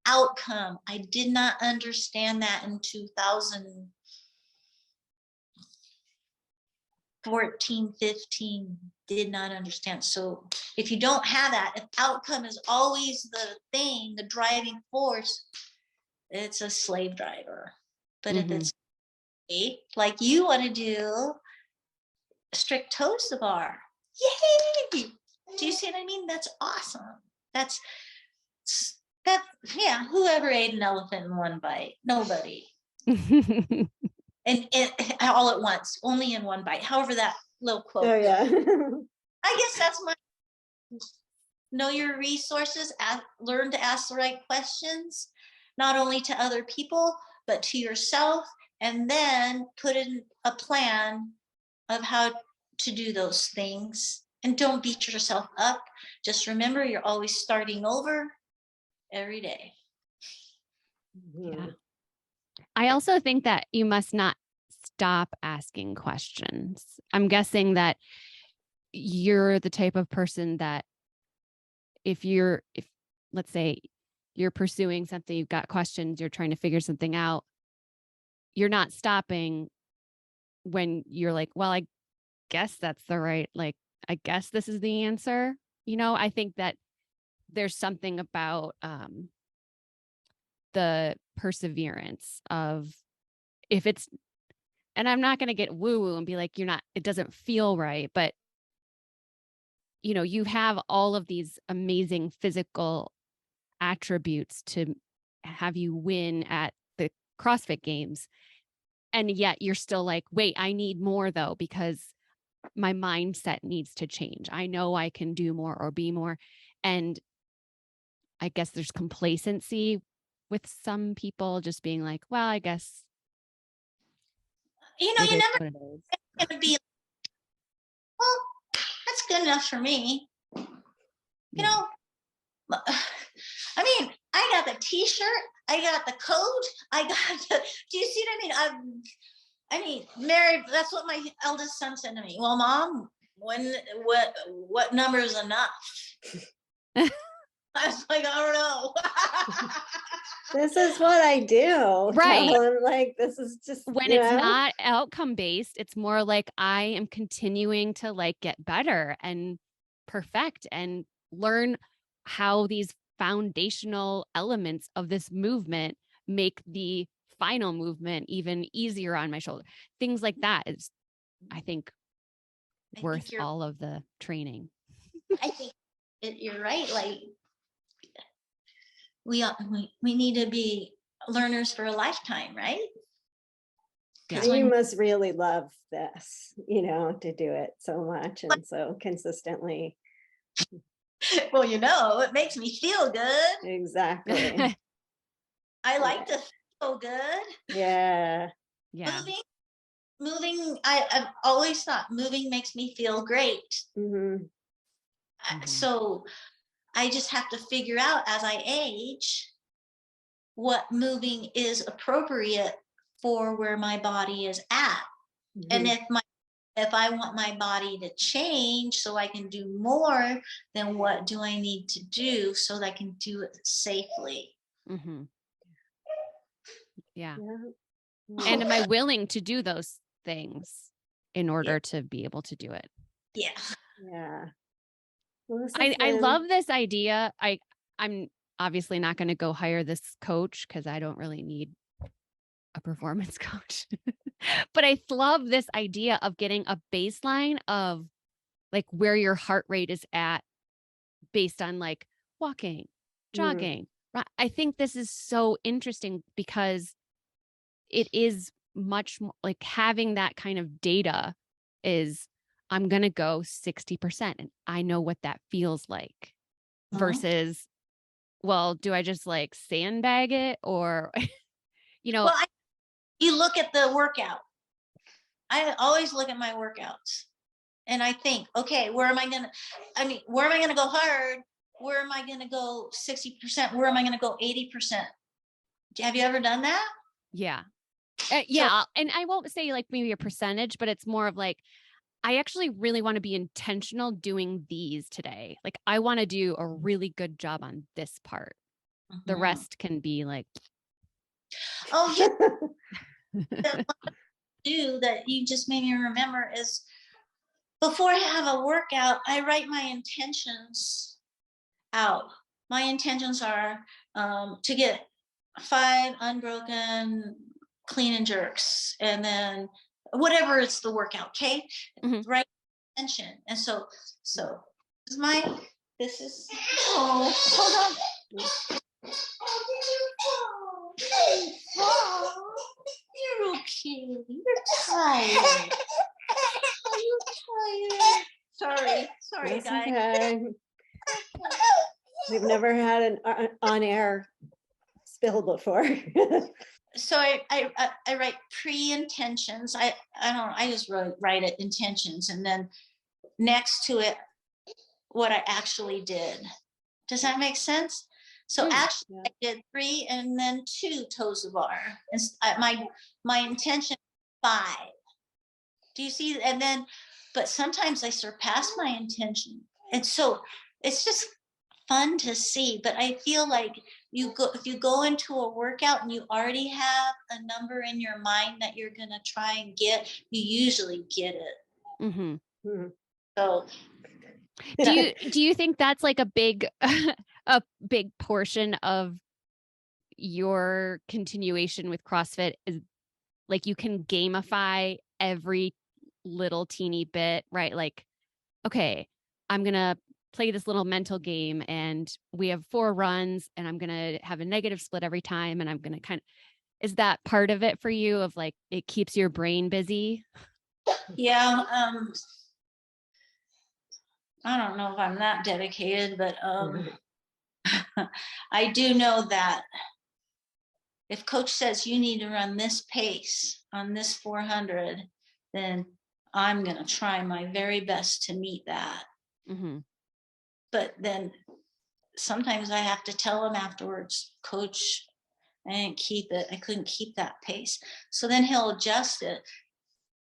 Outcome. I did not understand that in 2014, 15, did not understand. So if you don't have that, if outcome is always the thing, the driving force, it's a slave driver. But if it's like you want to do, strict toes to bar, yay! Do you see what I mean? That's awesome. That's yeah, whoever ate an elephant in one bite? Nobody. And all at once, only in one bite. However that little quote. Oh, yeah. I guess that's my know your resources, learn to ask the right questions, not only to other people, but to yourself, and then put in a plan of how to do those things. And don't beat yourself up. Just remember, you're always starting over every day. Yeah. I also think that you must not stop asking questions. I'm guessing that you're the type of person that if let's say you're pursuing something, you've got questions, you're trying to figure something out, you're not stopping when you're like, well, I guess that's the right, like, I guess this is the answer. I think that there's something about the perseverance of, if it's, and I'm not going to get woo woo and be like, it doesn't feel right, but you have all of these amazing physical attributes to have you win at the CrossFit Games. And yet you're still like, wait, I need more though, because my mindset needs to change. I know I can do more or be more. And I guess there's complacency with some people just being like, well, I guess You it is never what it is. going to be, well, that's good enough for me. Yeah. I mean, I got the t-shirt, I got the coat, I got the, do you see what I mean, Mary, that's what my eldest son said to me. Well, Mom, what number is enough? I was like, I don't know. This is what I do. Right. Tell him, like, this is just When it's not outcome based, it's more like I am continuing to like get better and perfect and learn how these foundational elements of this movement make the final movement even easier on my shoulder. Things like that is, I think, worth all of the training. I think you're right. Like, we need to be learners for a lifetime, right? Yeah. You must really love this, to do it so much and so consistently. Well, it makes me feel good. Exactly. I like to feel good. Yeah. Yeah. Moving, I've always thought moving makes me feel great. Mm-hmm. So I just have to figure out as I age what moving is appropriate for where my body is at. Mm-hmm. And if I want my body to change so I can do more, then what do I need to do so that I can do it safely? Mm-hmm. Yeah. And am I willing to do those things in order to be able to do it? Yeah. Yeah. Well, I love this idea. I'm obviously not going to go hire this coach because I don't really need a performance coach. But I love this idea of getting a baseline of like where your heart rate is at based on like walking, jogging. Right? I think this is so interesting because it is much more like having that kind of data is, I'm going to go 60% and I know what that feels like versus, well, do I just like sandbag it or, Well, you look at the workout. I always look at my workouts and I think, okay, where am I going to go hard? Where am I going to go 60%? Where am I going to go 80%? Have you ever done that? Yeah. Yeah. And I won't say like maybe a percentage, but it's more of like, I actually really want to be intentional doing these today. Like I want to do a really good job on this part. Mm-hmm. The rest can be like, oh yeah. Do that you just made me remember is before I have a workout, I write my intentions out. My intentions are to get 5 unbroken clean and jerks, and then whatever it's the workout, okay? Mm-hmm. Right intention. And so this is hold on. You're okay. You're tired. Are you tired? Sorry, That's guys. Okay. We've never had an on-air spill before. So I write pre-intentions. I don't know. I just write it intentions, and then next to it, what I actually did. Does that make sense? So actually, I did 3 and then 2 toes to bar. And my intention 5. Do you see? And then, but sometimes I surpass my intention, and so it's just fun to see, but I feel like if you go into a workout and you already have a number in your mind that you're going to try and get, you usually get it. Mm-hmm. So Do you think that's like a big portion of your continuation with CrossFit, is like you can gamify every little teeny bit, right? Like, okay, I'm going to play this little mental game and we have 4 runs and I'm going to have a negative split every time. And I'm going to is that part of it for you, of like, it keeps your brain busy? yeah, I don't know if I'm that dedicated, but I do know that if coach says you need to run this pace on this 400, then I'm going to try my very best to meet that. Mm-hmm. But then sometimes I have to tell him afterwards, coach, I couldn't keep that pace. So then he'll adjust it.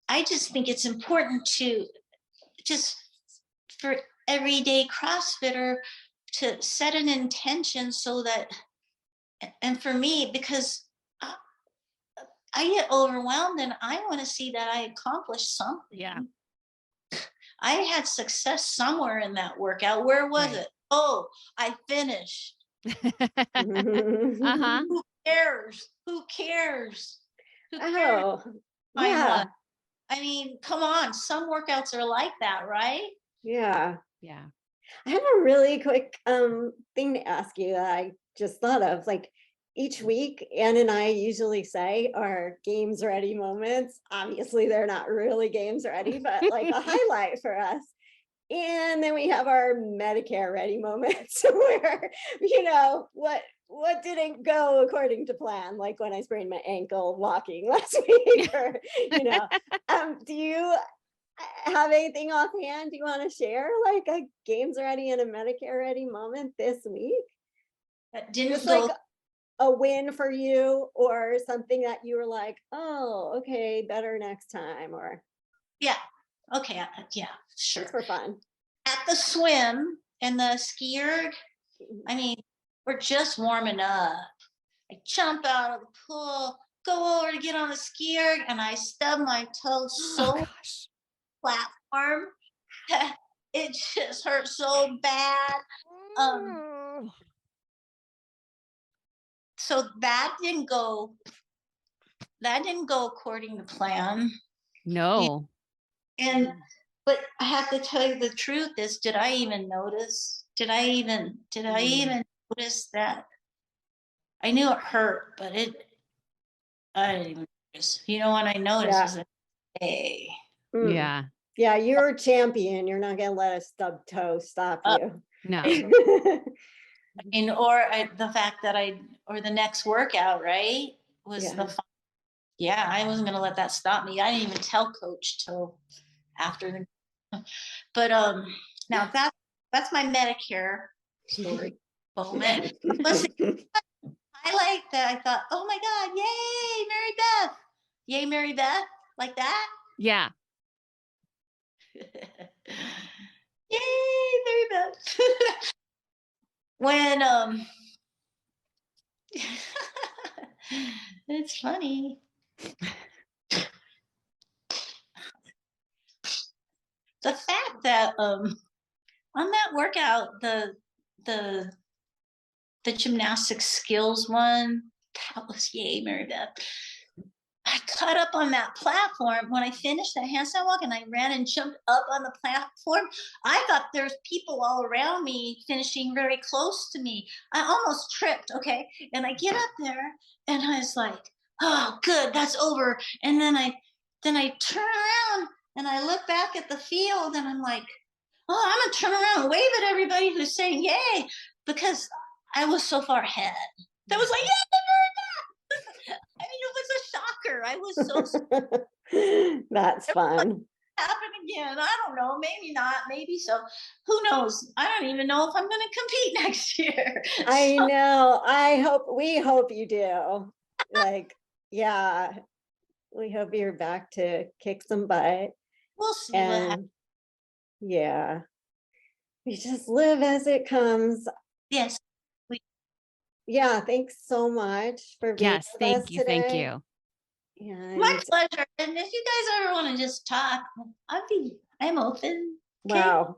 I just think it's important to just, for everyday CrossFitter, to set an intention so that, and for me, because I get overwhelmed and I want to see that I accomplished something. Yeah. I had success somewhere in that workout. Where was it? Oh, I finished. Uh-huh. Who cares? Who cares? Who cares? Oh, yeah. I mean, come on. Some workouts are like that, right? Yeah. Yeah. I have a really quick thing to ask you that I just thought of. Like each week, Ann and I usually say our games ready moments. Obviously, they're not really games ready, but like a highlight for us. And then we have our Medicare ready moments where, what didn't go according to plan, like when I sprained my ankle walking last week, or, do you have anything offhand you want to share, like a games ready and a Medicare ready moment this week? That didn't Just go. like a win for you, or something that you were like, oh, okay, better next time, or Yeah. Okay. Yeah, sure. just for fun. At the swim and the ski erg, I mean, we're just warming up. I jump out of the pool, go over to get on the ski erg, and I stub my toe so platform. It just hurt so bad. So that didn't go according to plan. No. But I have to tell you the truth is, did I even notice that? I knew it hurt, but I didn't even notice. When I noticed, is like, hey. Yeah. Yeah, you're a champion. You're not gonna let a stub toe stop you. No. The fact that the next workout, right, was I wasn't gonna let that stop me. I didn't even tell coach till after but now that's my Medicare story moment. I like that. I thought, oh my God, yay, Mary Beth. Yay, Mary Beth, like that? Yeah. Yay, Mary Beth. When it's funny. The fact that on that workout, the gymnastics skills one, that was yay, Mary Beth. I cut up on that platform when I finished that handstand walk, and I ran and jumped up on the platform. I thought there's people all around me finishing very close to me. I almost tripped, okay? And I get up there and I was like, oh, good, that's over. And then I turn around and I look back at the field and I'm like, oh, I'm gonna turn around and wave at everybody who's saying yay, because I was so far ahead. That was like, yay, I mean, it was a shocker. I was so That's fun. Happen again. I don't know. Maybe not. Maybe so. Who knows? I don't even know if I'm going to compete next year. I know. We hope you do. Like, yeah, we hope you're back to kick some butt. We'll see what happens. Yeah, we just live as it comes. Yes. Yeah, thanks so much for being Yes, with thank us you. Thank today. you. My And pleasure. And if you guys ever want to just talk, I'm open. Okay. wow,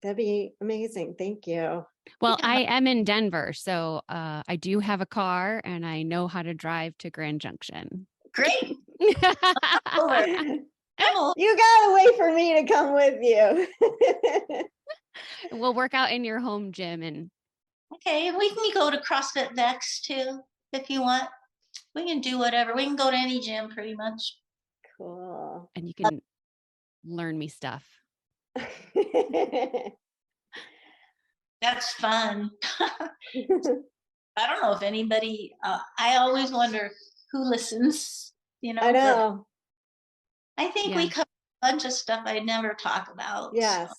that'd be amazing. Thank you. Well, Yeah. I am in Denver, so I do have a car and I know how to drive to Grand Junction. Great. Over. I'm over. You gotta wait for me to come with you. We'll work out in your home gym and Okay. We can go to CrossFit Vex too, if you want. We can do whatever. We can go to any gym pretty much. Cool. you can learn me stuff. That's fun. I don't know if anybody, I always wonder who listens, I but know. I think Yeah. we covered a bunch of stuff I never talk about. Yes.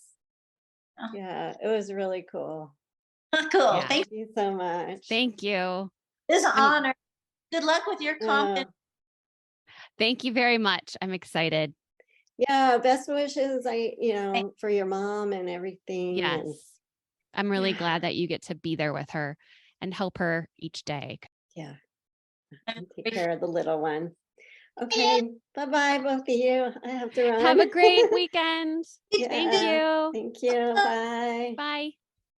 Oh. Yeah, it was really cool. So. Cool. Yeah. Thank Thank you so much. Thank you. It's an I'm- honor. Good luck with your conference. Thank you very much. I'm excited. Yeah, best wishes, for your mom and everything. Yes. And I'm really Yeah. glad that you get to be there with her and help her each day. yeah, and take care of the little one. Okay, bye-bye, both of you. I have to run. Have a great weekend. Yeah, Thank you. Thank you. Bye. Bye.